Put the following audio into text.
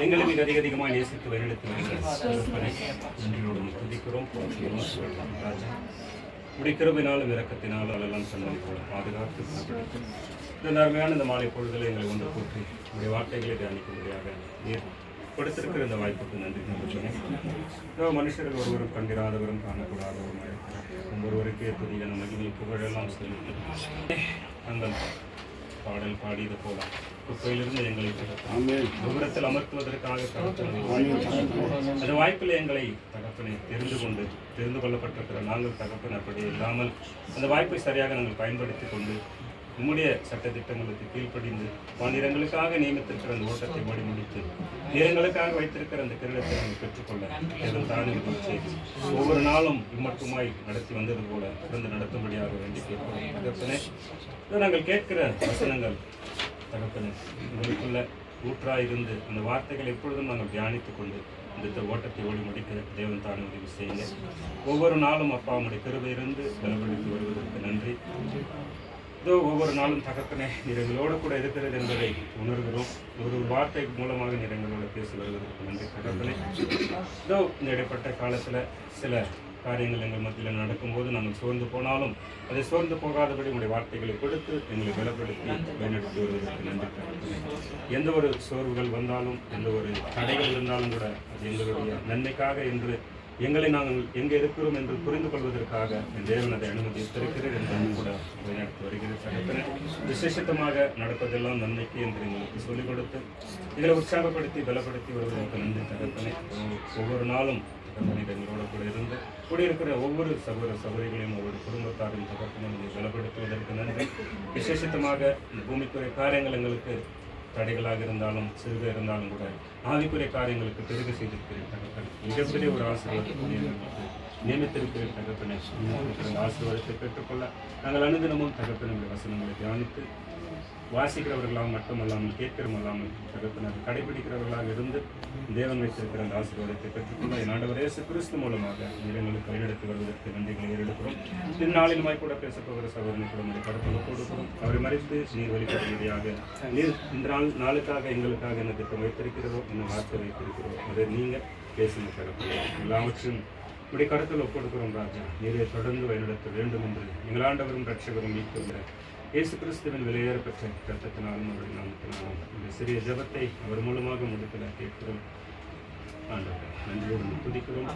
எங்களை மிக அதிகமாக நேசித்து வழிநடத்தி நன்றியோடு துதிக்கிறோம். ராஜா முடிக்கிறவினாலும் இறக்கத்தினாலும் அதெல்லாம் சொன்னதை போல பாதுகாத்து இந்த அருமையான இந்த மாலை பொழுதில் எங்களை ஒன்று கூட்டி உடைய வார்த்தைகளை தியானிக்கும்படியாக நீர் கொடுத்திருக்கிற இந்த வாய்ப்புக்கு நன்றி சொன்னேன். மனுஷர்கள் ஒருவரும் கண்டிராதவரும் காணக்கூடாதவரும் ஒவ்வொருவருக்கே துதியான மகிமை புகழெல்லாம் செலுத்தி நாங்கள் பாடல் பாடியது போல குப்பையிலிருந்து எங்களை விவரத்தில் அமர்த்துவதற்காக அந்த வாய்ப்பில் எங்களை தகப்பனை தெரிந்து கொள்ளப்பட்டிருக்கிற நாங்கள் தகப்பன் அப்படி இல்லாமல் அந்த வாய்ப்பை சரியாக நாங்கள் பயன்படுத்தி கொண்டு உம்முடைய சட்டத்திட்டங்களுக்கு கீழ்ப்படிந்து பாண்டிரங்களுக்காக நியமித்திருக்கிற அந்த ஓட்டத்தை ஓடி முடித்து நேரங்களுக்காக வைத்திருக்கிற அந்த கிரீடத்தை நாங்கள் பெற்றுக்கொள்ள தானே செய்து ஒவ்வொரு நாளும் இம்மட்டுமாய் நடத்தி வந்தது போல சிறந்து நடத்தும்படியாக வேண்டி கேட்கிறோம். தகப்பனே, நாங்கள் கேட்கிற வசனங்கள் தகப்பனே உங்களுக்குள்ள ஊற்றாயிருந்து அந்த வார்த்தைகளை எப்பொழுதும் நாங்கள் தியானித்துக் கொண்டு இந்த ஓட்டத்தை ஓடி முடிக்க தேவன் தானே உதவி செய்யுங்க. ஒவ்வொரு நாளும் அப்பா உடைய கிருபை இருந்து பலப்படுத்தி வருவதற்கு நன்றி. இதோ ஒவ்வொரு நாளும் தகப்பனே நீரங்களோடு கூட இருக்கிறது என்பதை உணர்கிறோம். ஒரு வார்த்தை மூலமாக நீரங்களோடு பேசி வருவதற்கு நன்றி தகப்பனே. இதோ இந்த இடைப்பட்ட காலத்தில் சில காரியங்கள் எங்கள் மத்தியில் நடக்கும்போது நாங்கள் சோர்ந்து போனாலும் அதை சோர்ந்து போகாதபடி உங்களுடைய வார்த்தைகளை கொடுத்து எங்களை பலப்படுத்தி பயனெடுத்து வருவதற்கு நன்றி தகப்பனே. எந்த ஒரு சோர்வுகள் வந்தாலும் எந்த ஒரு தடைகள் இருந்தாலும் கூட அது எங்களுடைய நன்மைக்காக என்று எங்களை நாங்கள் எங்கே இருக்கிறோம் என்று புரிந்து கொள்வதற்காக என் தேவன் அதை அனுமதித்திருக்கிறேன் என்று கூட வழிநடத்தி வருகிறது தகப்பனே. விசேஷமாக நடப்பதெல்லாம் நன்மைக்கு என்று எங்களுக்கு சொல்லிக் கொடுத்து இதில் உற்சாகப்படுத்தி பலப்படுத்தி வருவதற்கு நன்றி தகப்பனே. ஒவ்வொரு நாளும் எங்களோட கூட இருந்து கூடியிருக்கிற ஒவ்வொரு சகோதரிகளையும் ஒவ்வொரு குடும்பத்தாரையும் தகப்பனும் பலப்படுத்துவதற்கு நன்றி. விசேஷமாக இந்த பூமிக்குரிய காரியங்கள் எங்களுக்கு தடைகளாக இருந்தாலும் சிறுக இருந்தாலும் கூட ஆவிக்குரிய காரியங்களுக்கு பெருக செய்திருக்கிறேன் தகப்பன். மிகப்பெரிய ஒரு ஆசீர்வாதத்தை நியமித்திருக்கிறேன் தகப்பனை. ஆசீர்வாதத்தை பெற்றுக்கொள்ள நாங்கள் அனுதினமும் தகப்பனுடைய வசனங்களை தியானித்து வாசிக்கிறவர்களாக மட்டுமல்லாமல் கேட்கிறமல்லாமல் தகப்பனர் கடைபிடிக்கிறவர்களாக இருந்து தேவன் வைத்திருக்கிற அந்த ஆசீர்வாதத்தை பெற்றுக்கொள்ள என் ஆண்டவர் இயேசு கிறிஸ்து மூலமாக நீரங்களுக்கு வழிநடத்தி வருவதற்கு நன்றிகளை ஏறெடுக்கிறோம். இந்நாளிலுமாய் கூட பேசப்போகிற சகோதரனை கூட நம்முடைய கடத்தில் கொடுக்கிறோம். அவரை மறைத்து நீர் வெளிப்படும்படியாக நீர் இந்த நாளுக்காக எங்களுக்காக என்ன திட்டம் வைத்திருக்கிறதோ என்ன வார்த்தை வைத்திருக்கிறோம் அதை நீங்கள் பேசுங்க தகப்பனே. எல்லாவற்றும் இப்படி கடத்தில் ஒப்படுக்கிறோம் ராஜா. நீரை தொடர்ந்து வழிநடத்த வேண்டும் என்று எங்கள் ஆண்டவரும் ரட்சகரும் மீட்கிற இயேசு கிறிஸ்துவின் விலையேறப்பெற்ற ரத்தத்தினாலும் அவருடைய நாமத்தினாலும் இந்த சிறிய ஜபத்தை அவர் மூலமாக முடிக்கல கேட்கிறோம். ஆண்டவரே நன்றியோடு துதிக்கிறோம்.